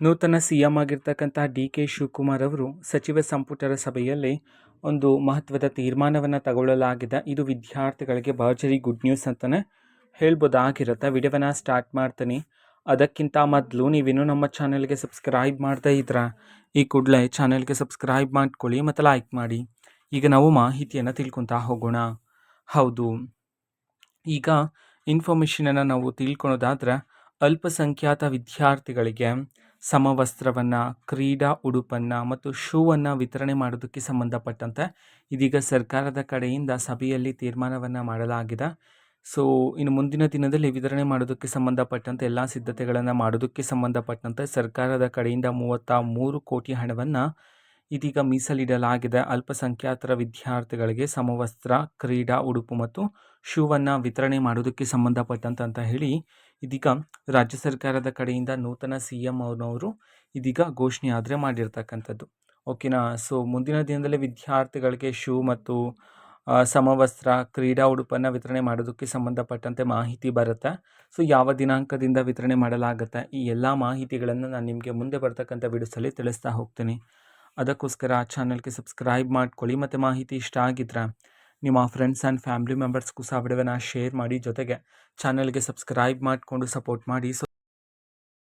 ನೂತನ ಸಿಎಂ ಆಗಿರ್ತಕ್ಕಂಥ ಡಿ.ಕೆ. ಶಿವಕುಮಾರ್ ಅವರು ಸಚಿವ ಸಂಪುಟದ ಸಭೆಯಲ್ಲಿ ಒಂದು ಮಹತ್ವದ ತೀರ್ಮಾನವನ್ನು ತಗೊಳ್ಳಲಾಗಿದೆ. ಇದು ವಿದ್ಯಾರ್ಥಿಗಳಿಗೆ ಭರ್ಜರಿ ಗುಡ್ ನ್ಯೂಸ್ ಅಂತಲೇ ಹೇಳ್ಬೋದಾಗಿರುತ್ತೆ. ವಿಡಿಯೋವನ್ನು ಸ್ಟಾರ್ಟ್ ಮಾಡ್ತೀನಿ. ಅದಕ್ಕಿಂತ ಮೊದಲು ನೀವಿನ್ನೂ ನಮ್ಮ ಚಾನೆಲ್ಗೆ ಸಬ್ಸ್ಕ್ರೈಬ್ ಮಾಡ್ತಾ ಇದ್ರೆ ಈ ಕೂಡಲೇ ಚಾನೆಲ್ಗೆ ಸಬ್ಸ್ಕ್ರೈಬ್ ಮಾಡ್ಕೊಳ್ಳಿ ಮತ್ತು ಲೈಕ್ ಮಾಡಿ. ಈಗ ನಾವು ಮಾಹಿತಿಯನ್ನು ತಿಳ್ಕೊತಾ ಹೋಗೋಣ. ಹೌದು, ಈಗ ಇನ್ಫಾರ್ಮೇಷನನ್ನು ನಾವು ತಿಳ್ಕೊಳೋದಾದರೆ, ಅಲ್ಪಸಂಖ್ಯಾತ ವಿದ್ಯಾರ್ಥಿಗಳಿಗೆ ಸಮವಸ್ತ್ರವನ್ನು, ಕ್ರೀಡಾ ಉಡುಪನ್ನು ಮತ್ತು ಶೂವನ್ನು ವಿತರಣೆ ಮಾಡೋದಕ್ಕೆ ಸಂಬಂಧಪಟ್ಟಂತೆ ಇದೀಗ ಸರ್ಕಾರದ ಕಡೆಯಿಂದ ಸಭೆಯಲ್ಲಿ ತೀರ್ಮಾನವನ್ನು ಮಾಡಲಾಗಿದೆ. ಸೊ ಇನ್ನು ಮುಂದಿನ ದಿನದಲ್ಲಿ ವಿತರಣೆ ಮಾಡೋದಕ್ಕೆ ಸಂಬಂಧಪಟ್ಟಂತೆ ಎಲ್ಲ ಸಿದ್ಧತೆಗಳನ್ನು ಮಾಡೋದಕ್ಕೆ ಸಂಬಂಧಪಟ್ಟಂತೆ ಸರ್ಕಾರದ ಕಡೆಯಿಂದ 33 ಕೋಟಿ ಹಣವನ್ನು ಇದೀಗ ಮೀಸಲಿಡಲಾಗಿದೆ. ಅಲ್ಪಸಂಖ್ಯಾತರ ವಿದ್ಯಾರ್ಥಿಗಳಿಗೆ ಸಮವಸ್ತ್ರ, ಕ್ರೀಡಾ ಉಡುಪು ಮತ್ತು ಶೂವನ್ನು ವಿತರಣೆ ಮಾಡೋದಕ್ಕೆ ಸಂಬಂಧಪಟ್ಟಂತೆ ಅಂತ ಹೇಳಿ ಇದೀಗ ರಾಜ್ಯ ಸರ್ಕಾರದ ಕಡೆಯಿಂದ ನೂತನ CM ಅವರು ಇದೀಗ ಘೋಷಣೆ ಆದರೆ ಮಾಡಿರ್ತಕ್ಕಂಥದ್ದು. ಓಕೆನಾ. ಸೊ ಮುಂದಿನ ದಿನದಲ್ಲಿ ವಿದ್ಯಾರ್ಥಿಗಳಿಗೆ ಶೂ ಮತ್ತು ಸಮವಸ್ತ್ರ, ಕ್ರೀಡಾ ಉಡುಪನ್ನು ವಿತರಣೆ ಮಾಡೋದಕ್ಕೆ ಸಂಬಂಧಪಟ್ಟಂತೆ ಮಾಹಿತಿ ಬರುತ್ತೆ. ಸೊ ಯಾವ ದಿನಾಂಕದಿಂದ ವಿತರಣೆ ಮಾಡಲಾಗುತ್ತೆ, ಈ ಎಲ್ಲ ಮಾಹಿತಿಗಳನ್ನು ನಾನು ನಿಮಗೆ ಮುಂದೆ ಬರ್ತಕ್ಕಂಥ ವಿಡಿಯೋಸಲ್ಲಿ ತಿಳಿಸ್ತಾ ಹೋಗ್ತೀನಿ. ಅದಕ್ಕೋಸ್ಕರ ಚಾನಲ್ಗೆ ಸಬ್ಸ್ಕ್ರೈಬ್ ಮಾಡ್ಕೊಳ್ಳಿ ಮತ್ತು ಮಾಹಿತಿ ಇಷ್ಟ ಆಗಿದ್ರೆ ನಿಮ್ಮ ಫ್ರೆಂಡ್ಸ್ ಆ್ಯಂಡ್ ಫ್ಯಾಮಿಲಿ ಮೆಂಬರ್ಸ್ಗೂ ಸಹ ವಿಡಿಯೋನ ಶೇರ್ ಮಾಡಿ. ಜೊತೆಗೆ ಚಾನಲ್ಗೆ ಸಬ್ಸ್ಕ್ರೈಬ್ ಮಾಡಿಕೊಂಡು ಸಪೋರ್ಟ್ ಮಾಡಿ.